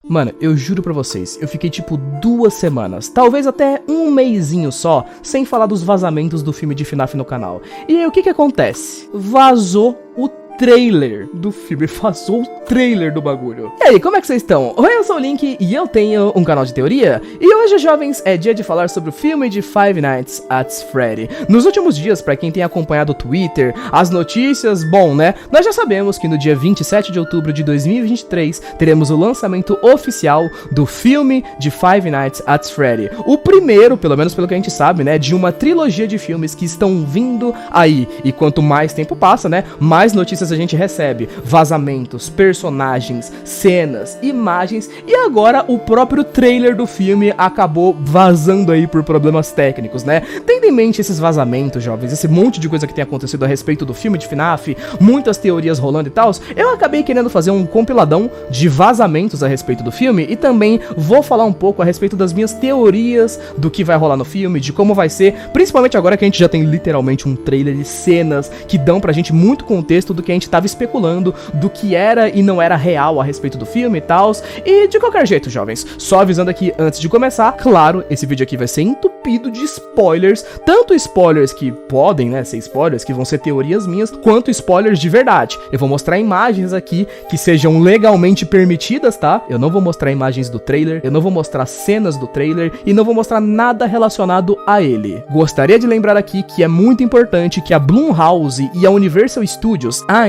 Mano, eu juro pra vocês, eu fiquei tipo 2 semanas, talvez até um mesinho só, sem falar dos vazamentos do filme de FNAF no canal. E aí o que que acontece? Vazou o trailer do filme, vazou o trailer do bagulho. E aí, como é que vocês estão? Oi, eu sou o Link e eu tenho um canal de teoria. E hoje, jovens, é dia de falar sobre o filme de Five Nights at Freddy. Nos últimos dias, pra quem tem acompanhado o Twitter, as notícias, bom, né? Nós já sabemos que no dia 27 de outubro de 2023, teremos o lançamento oficial do filme de Five Nights at Freddy. O primeiro, pelo menos pelo que a gente sabe, né? De uma trilogia de filmes que estão vindo aí. E quanto mais tempo passa, né? Mais notícias a gente recebe, vazamentos, personagens, cenas, imagens e agora o próprio trailer do filme acabou vazando aí por problemas técnicos, né? Tendo em mente esses vazamentos, jovens, esse monte de coisa que tem acontecido a respeito do filme de FNAF, muitas teorias rolando e tal, eu acabei querendo fazer um compiladão de vazamentos a respeito do filme e também vou falar um pouco a respeito das minhas teorias do que vai rolar no filme, de como vai ser, principalmente agora que a gente já tem literalmente um trailer e cenas que dão pra gente muito contexto do que a gente tava especulando, do que era e não era real a respeito do filme e tal. E de qualquer jeito, jovens, só avisando aqui antes de começar, claro, esse vídeo aqui vai ser entupido de spoilers, tanto spoilers que podem, né, ser spoilers, que vão ser teorias minhas, quanto spoilers de verdade. Eu vou mostrar imagens aqui que sejam legalmente permitidas, tá? Eu não vou mostrar imagens do trailer, eu não vou mostrar cenas do trailer e não vou mostrar nada relacionado a ele. Gostaria de lembrar aqui que é muito importante que a Blumhouse e a Universal Studios ainda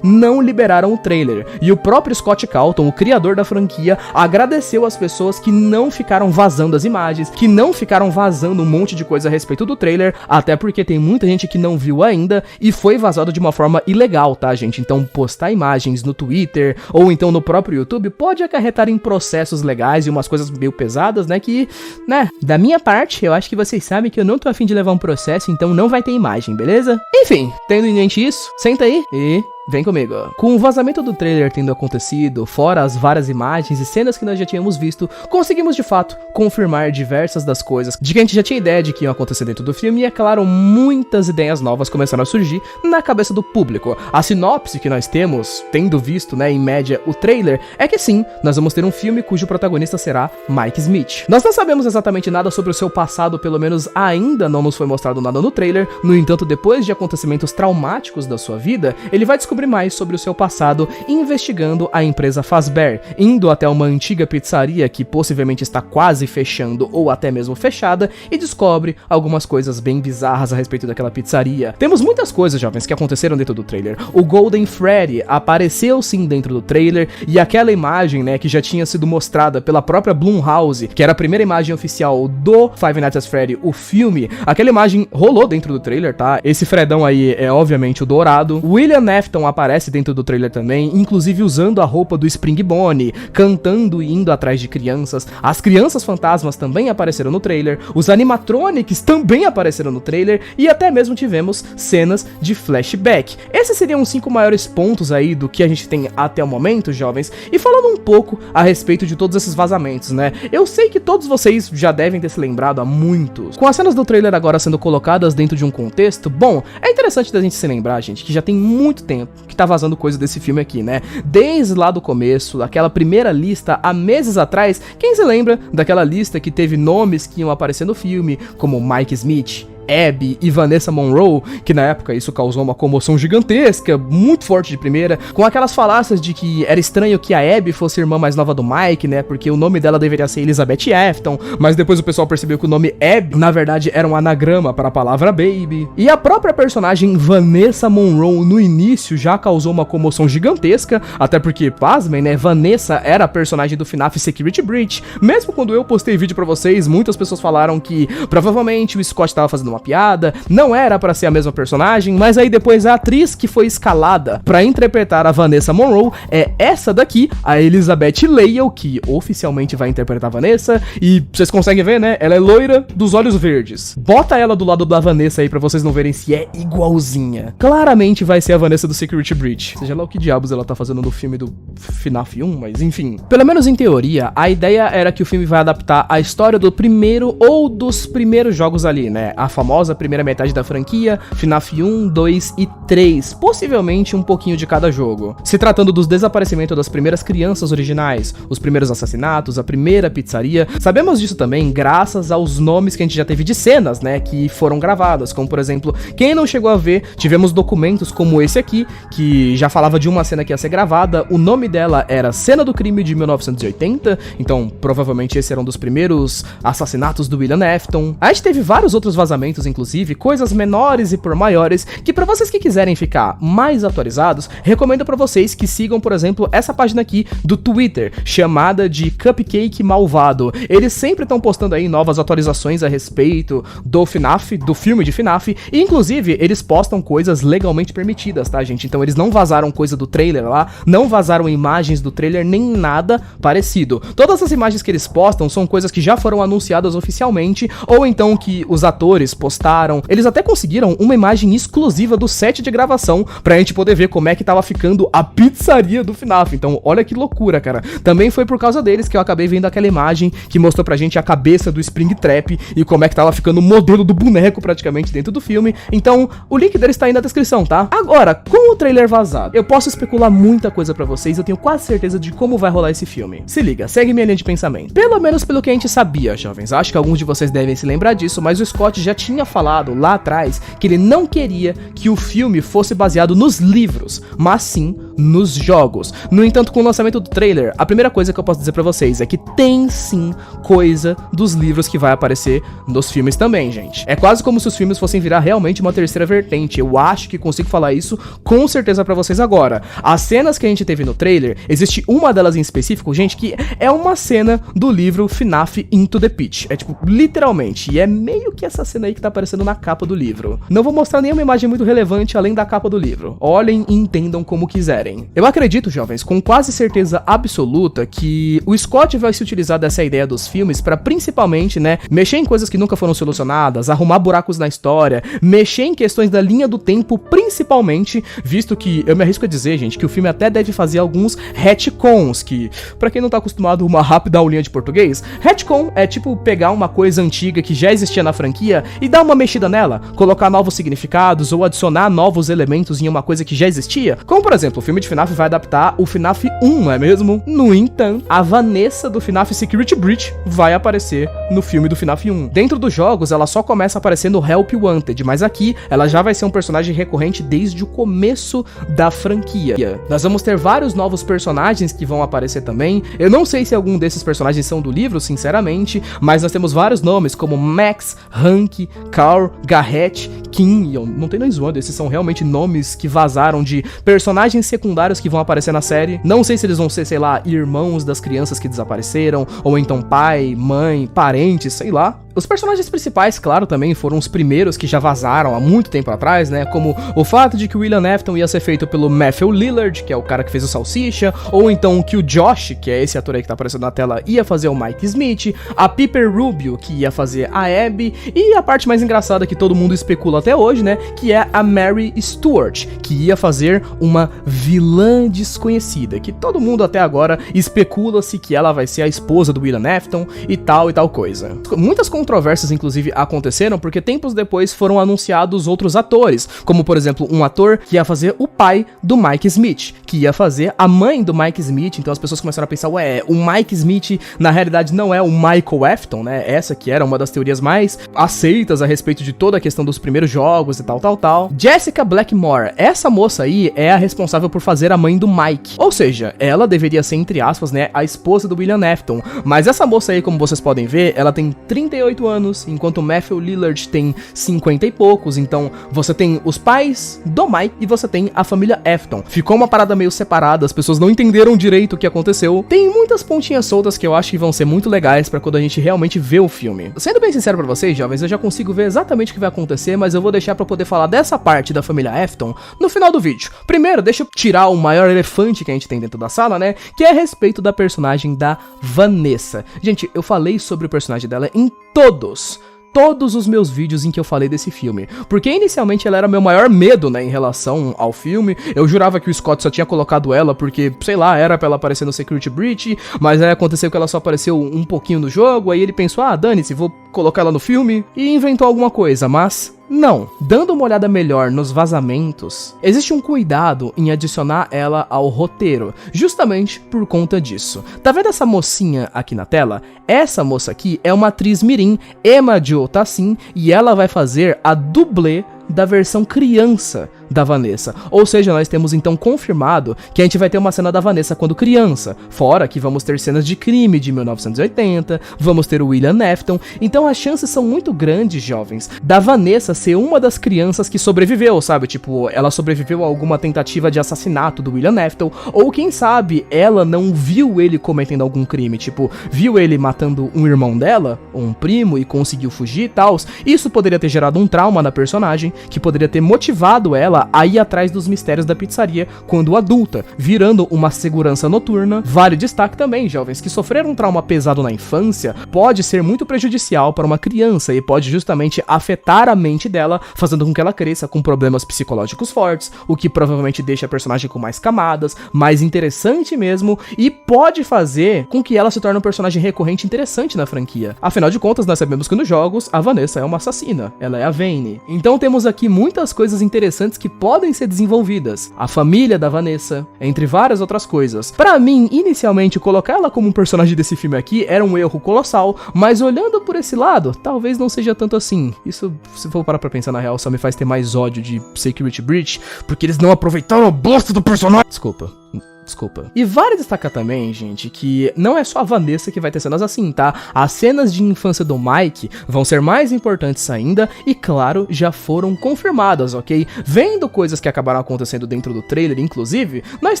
não liberaram o trailer, e o próprio Scott Calton, o criador da franquia, agradeceu as pessoas que não ficaram vazando as imagens, que não ficaram vazando um monte de coisa a respeito do trailer, até porque tem muita gente que não viu ainda e foi vazado de uma forma ilegal, tá, gente? Então postar imagens no Twitter ou então no próprio YouTube pode acarretar em processos legais e umas coisas meio pesadas, né, que, né, da minha parte, eu acho que vocês sabem que eu não tô afim de levar um processo, então não vai ter imagem, beleza? Enfim, tendo em mente isso, senta aí e vem comigo. Com o vazamento do trailer tendo acontecido, fora as várias imagens e cenas que nós já tínhamos visto, conseguimos de fato confirmar diversas das coisas de que a gente já tinha ideia de que iam acontecer dentro do filme e, é claro, muitas ideias novas começaram a surgir na cabeça do público. A sinopse que nós temos, tendo visto, né, em média, o trailer, é que sim, nós vamos ter um filme cujo protagonista será Mike Smith. Nós não sabemos exatamente nada sobre o seu passado, pelo menos ainda não nos foi mostrado nada no trailer, no entanto, depois de acontecimentos traumáticos da sua vida, ele vai descobrir mais sobre o seu passado investigando a empresa Fazbear, indo até uma antiga pizzaria que possivelmente está quase fechando ou até mesmo fechada e descobre algumas coisas bem bizarras a respeito daquela pizzaria. Temos muitas coisas, jovens, que aconteceram dentro do trailer. O Golden Freddy apareceu sim dentro do trailer e aquela imagem, né, que já tinha sido mostrada pela própria Blumhouse, que era a primeira imagem oficial do Five Nights at Freddy, o filme, aquela imagem rolou dentro do trailer, tá? Esse Fredão aí é obviamente o dourado. William Afton aparece dentro do trailer também, inclusive usando a roupa do Spring Bonnie, cantando e indo atrás de crianças. As crianças fantasmas também apareceram no trailer, os animatronics também apareceram no trailer e até mesmo tivemos cenas de flashback. Esses seriam os 5 maiores pontos aí do que a gente tem até o momento, jovens, e falando um pouco a respeito de todos esses vazamentos, né? Eu sei que todos vocês já devem ter se lembrado há muitos. Com as cenas do trailer agora sendo colocadas dentro de um contexto, bom, é interessante da gente se lembrar, gente, que já tem muito tempo que tá vazando coisa desse filme aqui, né? Desde lá do começo, daquela primeira lista há meses atrás, quem se lembra daquela lista que teve nomes que iam aparecer no filme, como Mike Smith, Abby e Vanessa Monroe, que na época isso causou uma comoção gigantesca, muito forte de primeira, com aquelas falácias de que era estranho que a Abby fosse irmã mais nova do Mike, né, porque o nome dela deveria ser Elizabeth Afton, mas depois o pessoal percebeu que o nome Abby, na verdade, era um anagrama para a palavra baby. E a própria personagem Vanessa Monroe, no início, já causou uma comoção gigantesca, até porque, pasmem, né, Vanessa era a personagem do FNAF Security Breach. Mesmo quando eu postei vídeo pra vocês, muitas pessoas falaram que provavelmente o Scott tava fazendo uma piada, não era pra ser a mesma personagem, mas aí depois a atriz que foi escalada pra interpretar a Vanessa Monroe é essa daqui, a Elizabeth Lail, que oficialmente vai interpretar a Vanessa, e vocês conseguem ver, né, ela é loira, dos olhos verdes. Bota ela do lado da Vanessa aí pra vocês não verem se é igualzinha. Claramente vai ser a Vanessa do Security Breach, seja lá o que diabos ela tá fazendo no filme do FNAF 1, mas enfim. Pelo menos em teoria, a ideia era que o filme vai adaptar a história do primeiro ou dos primeiros jogos ali, né, a famosa famosa primeira metade da franquia, FNAF 1, 2 e 3, possivelmente um pouquinho de cada jogo. Se tratando dos desaparecimentos das primeiras crianças originais, os primeiros assassinatos, a primeira pizzaria, sabemos disso também graças aos nomes que a gente já teve de cenas, né, que foram gravadas, como por exemplo, quem não chegou a ver, tivemos documentos como esse aqui, que já falava de uma cena que ia ser gravada, o nome dela era Cena do Crime de 1980, então provavelmente esse era um dos primeiros assassinatos do William Afton. A gente teve vários outros vazamentos, inclusive, coisas menores e por maiores, que pra vocês que quiserem ficar mais atualizados, recomendo pra vocês que sigam, por exemplo, essa página aqui do Twitter, chamada de Cupcake Malvado. Eles sempre estão postando aí novas atualizações a respeito do FNAF, do filme de FNAF, e inclusive eles postam coisas legalmente permitidas, tá, gente? Então eles não vazaram coisa do trailer lá, não vazaram imagens do trailer, nem nada parecido. Todas as imagens que eles postam são coisas que já foram anunciadas oficialmente, ou então que os atores postaram. Eles até conseguiram uma imagem exclusiva do set de gravação, pra gente poder ver como é que tava ficando a pizzaria do FNAF. Então olha que loucura, cara. Também foi por causa deles que eu acabei vendo aquela imagem que mostrou pra gente a cabeça do Springtrap e como é que tava ficando o modelo do boneco praticamente dentro do filme. Então o link deles tá aí na descrição, tá? Agora, com o trailer vazado, eu posso especular muita coisa pra vocês, eu tenho quase certeza de como vai rolar esse filme. Se liga, segue minha linha de pensamento. Pelo menos pelo que a gente sabia, jovens. Acho que alguns de vocês devem se lembrar disso, mas o Scott já tinha falado lá atrás que ele não queria que o filme fosse baseado nos livros, mas sim nos jogos. No entanto, com o lançamento do trailer, a primeira coisa que eu posso dizer pra vocês é que tem sim coisa dos livros que vai aparecer nos filmes também, gente. É quase como se os filmes fossem virar realmente uma terceira vertente. Eu acho que consigo falar isso com certeza pra vocês agora. As cenas que a gente teve no trailer, existe uma delas em específico, gente, que é uma cena do livro FNAF Into the Pit. É tipo, literalmente, e é meio que essa cena aí que tá aparecendo na capa do livro. Não vou mostrar nenhuma imagem muito relevante além da capa do livro. Olhem e entendam como quiserem. Eu acredito, jovens, com quase certeza absoluta que o Scott vai se utilizar dessa ideia dos filmes pra principalmente, né, mexer em coisas que nunca foram solucionadas, arrumar buracos na história, mexer em questões da linha do tempo, principalmente, visto que eu me arrisco a dizer, gente, que o filme até deve fazer alguns retcons, que, pra quem não tá acostumado, uma rápida aulinha de português, retcon é tipo pegar uma coisa antiga que já existia na franquia e dar uma mexida nela, colocar novos significados ou adicionar novos elementos em uma coisa que já existia, como por exemplo, o filme de FNAF vai adaptar o FNAF 1, não é mesmo? No entanto, a Vanessa do FNAF Security Breach vai aparecer no filme do FNAF 1. Dentro dos jogos, ela só começa aparecendo Help Wanted, mas aqui ela já vai ser um personagem recorrente desde o começo da franquia. Nós vamos ter vários novos personagens que vão aparecer também. Eu não sei se algum desses personagens são do livro, sinceramente, mas nós temos vários nomes como Max, Hank, Carl, Garrett, Kim, e eu não tenho nem zoando, esses são realmente nomes que vazaram de personagens secundários que vão aparecer na série. Não sei se eles vão ser, sei lá, irmãos das crianças que desapareceram, ou então pai, mãe, parentes, sei lá. Os personagens principais, claro, também foram os primeiros que já vazaram há muito tempo atrás, né, como o fato de que o William Afton ia ser feito pelo Matthew Lillard, que é o cara que fez o Salsicha, ou então que o Josh, que é esse ator aí que tá aparecendo na tela, ia fazer o Mike Smith, a Piper Rubio, que ia fazer a Abby, e a parte mais engraçada que todo mundo especula até hoje, né, que é a Mary Stuart, que ia fazer uma vilã desconhecida, que todo mundo até agora especula-se que ela vai ser a esposa do William Afton e tal coisa. Muitas controvérsias, inclusive, aconteceram porque tempos depois foram anunciados outros atores, como, por exemplo, um ator que ia fazer o pai do Mike Smith, que ia fazer a mãe do Mike Smith, então as pessoas começaram a pensar, ué, o Mike Smith, na realidade, não é o Michael Afton, né, essa que era uma das teorias mais aceitas a respeito de toda a questão dos primeiros jogos e tal. Jessica Blackmore, essa moça aí é a responsável por fazer a mãe do Mike, ou seja, ela deveria ser, entre aspas, né, a esposa do William Afton, mas essa moça aí, como vocês podem ver, ela tem 38 anos, enquanto o Matthew Lillard tem 50 e poucos, então você tem os pais do Mike e você tem a família Afton. Ficou uma parada meio separada, as pessoas não entenderam direito o que aconteceu. Tem muitas pontinhas soltas que eu acho que vão ser muito legais pra quando a gente realmente vê o filme. Sendo bem sincero pra vocês, jovens, eu já consigo ver exatamente o que vai acontecer, mas eu vou deixar pra poder falar dessa parte da família Afton no final do vídeo. Primeiro, deixa eu tirar o maior elefante que a gente tem dentro da sala, né, que é a respeito da personagem da Vanessa. Gente, eu falei sobre o personagem dela em todos todos os meus vídeos em que eu falei desse filme, porque inicialmente ela era meu maior medo, né, em relação ao filme. Eu jurava que o Scott só tinha colocado ela porque, sei lá, era pra ela aparecer no Security Breach, mas aí aconteceu que ela só apareceu um pouquinho no jogo, aí ele pensou, dane-se, vou colocar ela no filme, e inventou alguma coisa, mas não. Dando uma olhada melhor nos vazamentos, existe um cuidado em adicionar ela ao roteiro, justamente por conta disso. Tá vendo essa mocinha aqui na tela? Essa moça aqui é uma atriz mirim, Emma Jo Tassin, e ela vai fazer a dublê da versão criança da Vanessa. Ou seja, nós temos então confirmado que a gente vai ter uma cena da Vanessa quando criança, fora que vamos ter cenas de crime de 1980, vamos ter o William Afton, então as chances são muito grandes, jovens, da Vanessa ser uma das crianças que sobreviveu, sabe? Tipo, ela sobreviveu a alguma tentativa de assassinato do William Afton, ou quem sabe ela não viu ele cometendo algum crime, tipo, viu ele matando um irmão dela, ou um primo, e conseguiu fugir e tal. Isso poderia ter gerado um trauma na personagem, que poderia ter motivado ela a ir atrás dos mistérios da pizzaria quando adulta, virando uma segurança noturna. Vale destaque também, jovens, que sofrer um trauma pesado na infância pode ser muito prejudicial para uma criança e pode justamente afetar a mente dela, fazendo com que ela cresça com problemas psicológicos fortes, o que provavelmente deixa a personagem com mais camadas, mais interessante mesmo, e pode fazer com que ela se torne um personagem recorrente interessante na franquia. Afinal de contas, nós sabemos que nos jogos a Vanessa é uma assassina, ela é a Vayne. Então temos aqui muitas coisas interessantes que podem ser desenvolvidas. A família da Vanessa, entre várias outras coisas. Pra mim, inicialmente, colocar ela como um personagem desse filme aqui era um erro colossal, mas olhando por esse lado, talvez não seja tanto assim. Isso, se for parar pra pensar na real, só me faz ter mais ódio de Security Breach, porque eles não aproveitaram a bosta do personagem. Desculpa. E vale destacar também, gente, que não é só a Vanessa que vai ter cenas assim, tá? As cenas de infância do Mike vão ser mais importantes ainda e, claro, já foram confirmadas, ok? Vendo coisas que acabaram acontecendo dentro do trailer, inclusive, nós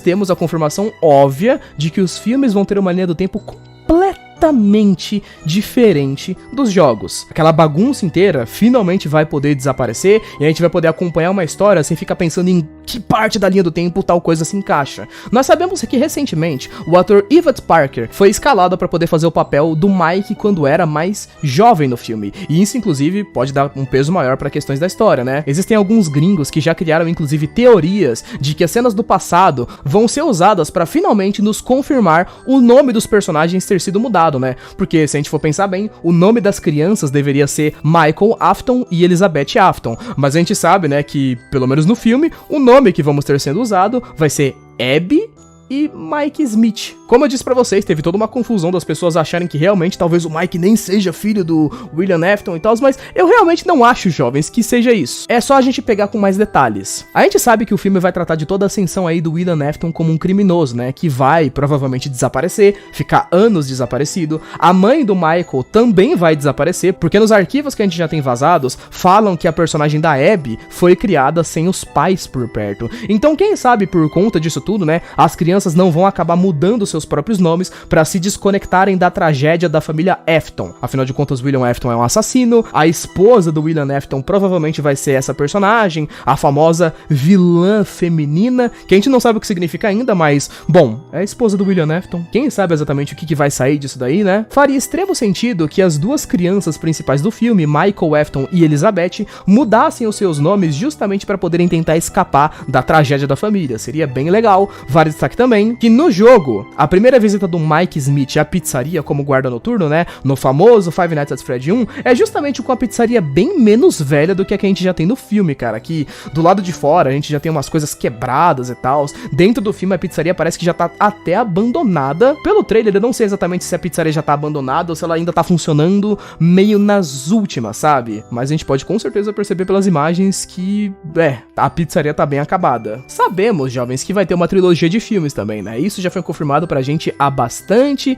temos a confirmação óbvia de que os filmes vão ter uma linha do tempo completamente diferente dos jogos. Aquela bagunça inteira finalmente vai poder desaparecer e a gente vai poder acompanhar uma história sem ficar pensando em que parte da linha do tempo tal coisa se encaixa. Nós sabemos que recentemente o ator Evan Parker foi escalado para poder fazer o papel do Mike quando era mais jovem no filme, e isso inclusive pode dar um peso maior para questões da história, né? Existem alguns gringos que já criaram inclusive teorias de que as cenas do passado vão ser usadas para finalmente nos confirmar o nome dos personagens ter sido mudado, né? Porque se a gente for pensar bem, o nome das crianças deveria ser Michael Afton e Elizabeth Afton, mas a gente sabe, né, que pelo menos no filme, o nome que vamos ter sendo usado vai ser Abby e Mike Smith. Como eu disse pra vocês, teve toda uma confusão das pessoas acharem que realmente talvez o Mike nem seja filho do William Afton e tal, mas eu realmente não acho, jovens, que seja isso. É só a gente pegar com mais detalhes. A gente sabe que o filme vai tratar de toda a ascensão aí do William Afton como um criminoso, né, que vai provavelmente desaparecer, ficar anos desaparecido. A mãe do Michael também vai desaparecer, porque nos arquivos que a gente já tem vazados, falam que a personagem da Abby foi criada sem os pais por perto. Então quem sabe por conta disso tudo, né, as crianças não vão acabar mudando seus próprios nomes para se desconectarem da tragédia da família Afton. Afinal de contas, William Afton é um assassino, a esposa do William Afton provavelmente vai ser essa personagem, a famosa vilã feminina, que a gente não sabe o que significa ainda, mas, bom, é a esposa do William Afton. Quem sabe exatamente o que vai sair disso daí, né? Faria extremo sentido que as duas crianças principais do filme, Michael Afton e Elizabeth, mudassem os seus nomes justamente para poderem tentar escapar da tragédia da família. Seria bem legal. Vale destaque também que no jogo, a primeira visita do Mike Smith à pizzaria como guarda noturno, né, no famoso Five Nights at Freddy 1, é justamente com a pizzaria bem menos velha do que a gente já tem no filme, cara, que do lado de fora a gente já tem umas coisas quebradas e tal, dentro do filme a pizzaria parece que já tá até abandonada. Pelo trailer eu não sei exatamente se a pizzaria já tá abandonada ou se ela ainda tá funcionando meio nas últimas, sabe? Mas a gente pode com certeza perceber pelas imagens que, a pizzaria tá bem acabada. Sabemos, jovens, que vai ter uma trilogia de filmes também, né? Isso já foi confirmado pra gente há bastante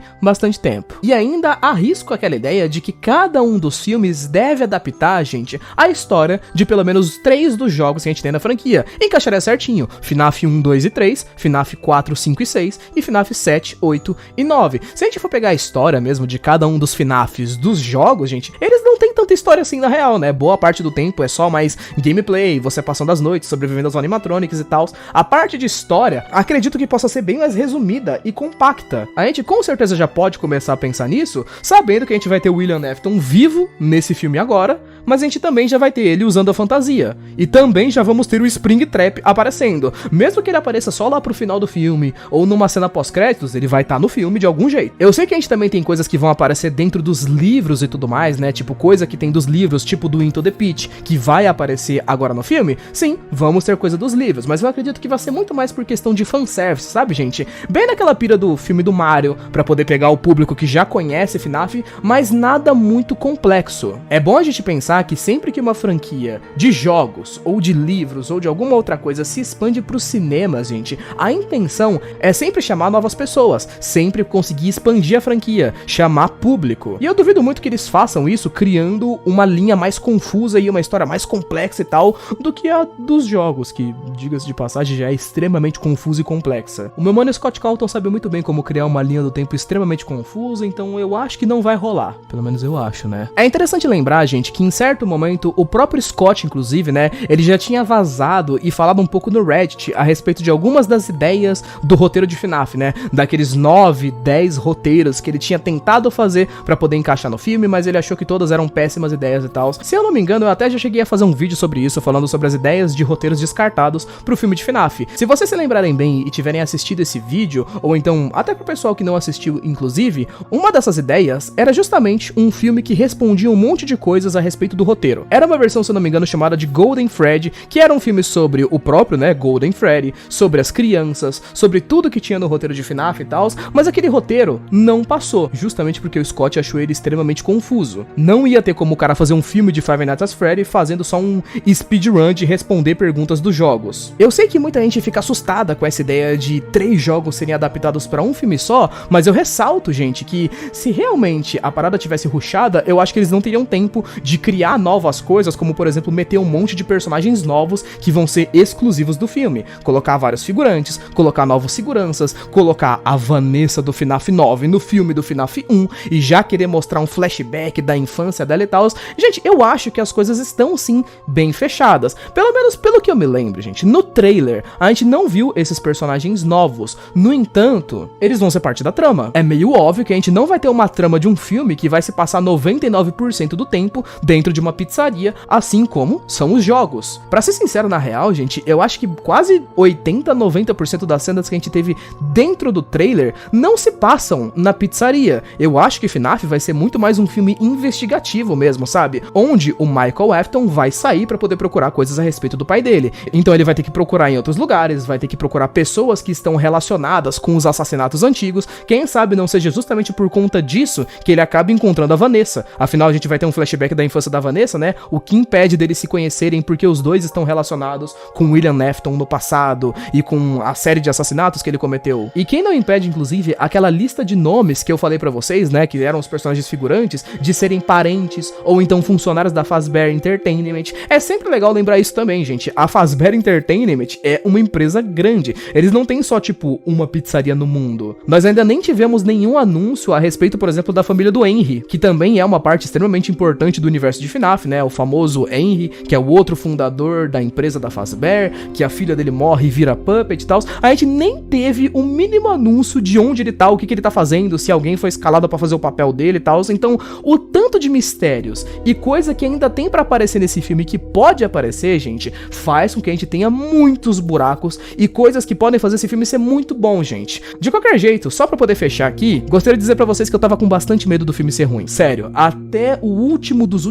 tempo. E ainda arrisco aquela ideia de que cada um dos filmes deve adaptar, gente, a história de pelo menos 3 dos jogos que a gente tem na franquia. Encaixaria certinho. FNAF 1, 2 e 3, FNAF 4, 5 e 6 e FNAF 7, 8 e 9. Se a gente for pegar a história mesmo de cada um dos FNAFs dos jogos, gente, eles não têm tanta história assim na real, né? Boa parte do tempo é só mais gameplay, você passando as noites, sobrevivendo aos animatronics e tal. A parte de história, acredito que possa ser bem mais resumida e compacta. A gente com certeza já pode começar a pensar nisso, sabendo que a gente vai ter o William Afton vivo nesse filme agora, mas a gente também já vai ter ele usando a fantasia. E também já vamos ter o Springtrap aparecendo. Mesmo que ele apareça só lá pro final do filme, ou numa cena pós-créditos, ele vai estar no filme de algum jeito. Eu sei que a gente também tem coisas que vão aparecer dentro dos livros e tudo mais, né? Tipo, coisa que tem dos livros, tipo do Into the Pit, que vai aparecer agora no filme. Sim, vamos ter coisa dos livros, mas eu acredito que vai ser muito mais por questão de fanservice, sabe, gente? Bem naquela pira do filme do Mario, pra poder pegar o público que já conhece FNAF, mas nada muito complexo. É bom a gente pensar que sempre que uma franquia de jogos, ou de livros, ou de alguma outra coisa se expande pros cinemas, gente, a intenção é sempre chamar novas pessoas, sempre conseguir expandir a franquia, chamar público. E eu duvido muito que eles façam isso criando uma linha mais confusa e uma história mais complexa e tal, do que a dos jogos, que, diga-se de passagem, já é extremamente confusa e complexa. O meu mano Scott Calton sabe muito bem como criar uma linha do tempo extremamente confusa, então eu acho que não vai rolar. Pelo menos eu acho, né? É interessante lembrar, gente, que em certo momento, o próprio Scott, inclusive, né, ele já tinha vazado e falado um pouco no Reddit a respeito de algumas das ideias do roteiro de FNAF, né? Daqueles 9, 10 roteiros que ele tinha tentado fazer pra poder encaixar no filme, mas ele achou que todas eram péssimas ideias e tal. Se eu não me engano, eu até já cheguei a fazer um vídeo sobre isso, falando sobre as ideias de roteiros descartados pro filme de FNAF. Se vocês se lembrarem bem e tiverem assistido esse vídeo, ou então até pro pessoal que não assistiu, inclusive, uma dessas ideias era justamente um filme que respondia um monte de coisas a respeito do roteiro. Era uma versão, se eu não me engano, chamada de Golden Freddy, que era um filme sobre o próprio, né, Golden Freddy, sobre as crianças, sobre tudo que tinha no roteiro de FNAF e tal, mas aquele roteiro não passou, justamente porque o Scott achou ele extremamente confuso. Não ia ter como o cara fazer um filme de Five Nights at Freddy fazendo só um speedrun de responder perguntas dos jogos. Eu sei que muita gente fica assustada com essa ideia de 3 jogos serem adaptados pra um filme só, mas eu ressalto, gente, que se realmente a parada tivesse rushada, eu acho que eles não teriam tempo de criar novas coisas, como por exemplo, meter um monte de personagens novos que vão ser exclusivos do filme. Colocar vários figurantes, colocar novos seguranças, colocar a Vanessa do FNAF 9 no filme do FNAF 1 e já querer mostrar um flashback da infância dela e tal. Gente, eu acho que as coisas estão sim bem fechadas. Pelo menos pelo que eu me lembro, gente. No trailer, a gente não viu esses personagens novos. No entanto, eles vão ser parte da trama. É meio óbvio que a gente não vai ter uma trama de um filme que vai se passar 99% do tempo dentro de uma pizzaria, assim como são os jogos. Pra ser sincero, na real, gente, eu acho que quase 80-90% das cenas que a gente teve dentro do trailer não se passam na pizzaria. Eu acho que FNAF vai ser muito mais um filme investigativo mesmo, sabe? Onde o Michael Afton vai sair pra poder procurar coisas a respeito do pai dele. Então ele vai ter que procurar em outros lugares, vai ter que procurar pessoas que estão relacionadas com os assassinatos antigos. Quem sabe não seja justamente por conta disso que ele acaba encontrando a Vanessa. Afinal, a gente vai ter um flashback da infância da Vanessa, né? O que impede deles se conhecerem porque os dois estão relacionados com William Afton no passado e com a série de assassinatos que ele cometeu. E quem não impede, inclusive, aquela lista de nomes que eu falei pra vocês, né? Que eram os personagens figurantes, de serem parentes ou então funcionários da Fazbear Entertainment. É sempre legal lembrar isso também, gente. A Fazbear Entertainment é uma empresa grande. Eles não têm só, tipo, uma pizzaria no mundo. Nós ainda nem tivemos nenhum anúncio a respeito, por exemplo, da família do Henry, que também é uma parte extremamente importante do universo de FNAF, né? O famoso Henry, que é o outro fundador da empresa da Fazbear, que a filha dele morre e vira puppet e tal. A gente nem teve o mínimo anúncio de onde ele tá, o que ele tá fazendo, se alguém foi escalado pra fazer o papel dele e tal. Então, o tanto de mistérios e coisa que ainda tem pra aparecer nesse filme, que pode aparecer, gente, faz com que a gente tenha muitos buracos e coisas que podem fazer esse filme ser muito bom, gente. De qualquer jeito, só pra poder fechar aqui, gostaria de dizer pra vocês que eu tava com bastante medo do filme ser ruim. Sério, até o último dos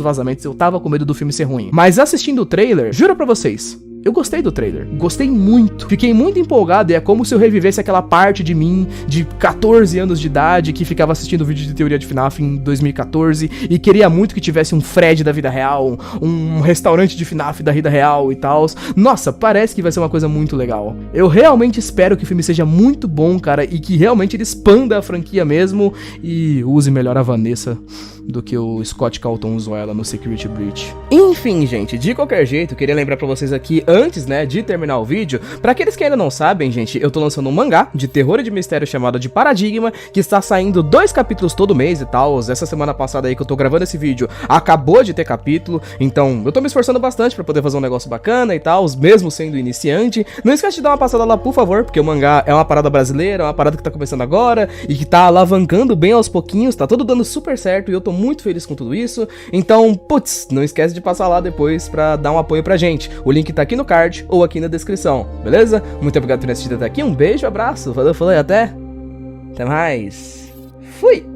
vazamentos eu tava com medo do filme ser ruim. Mas assistindo o trailer, juro pra vocês, eu gostei do trailer, gostei muito, fiquei muito empolgado e é como se eu revivesse aquela parte de mim de 14 anos de idade que ficava assistindo vídeo de teoria de FNAF em 2014 e queria muito que tivesse um Fred da vida real, um restaurante de FNAF da vida real e tal. Nossa, parece que vai ser uma coisa muito legal. Eu realmente espero que o filme seja muito bom, cara, e que realmente ele expanda a franquia mesmo e use melhor a Vanessa do que o Scott Calton usou ela no Security Breach. Enfim, gente, de qualquer jeito, queria lembrar pra vocês aqui, antes, né, de terminar o vídeo, pra aqueles que ainda não sabem, gente, eu tô lançando um mangá de terror e de mistério chamado de Paradigma, que está saindo 2 capítulos todo mês e tal. Essa semana passada aí que eu tô gravando esse vídeo, acabou de ter capítulo, então eu tô me esforçando bastante pra poder fazer um negócio bacana e tal, mesmo sendo iniciante. Não esquece de dar uma passada lá, por favor, porque o mangá é uma parada brasileira, é uma parada que tá começando agora e que tá alavancando bem aos pouquinhos, tá tudo dando super certo e eu tô muito feliz com tudo isso. Então, putz, não esquece de passar lá depois pra dar um apoio pra gente. O link tá aqui no card ou aqui na descrição, beleza? Muito obrigado por ter assistido até aqui, um beijo, abraço, falou e até mais. Fui!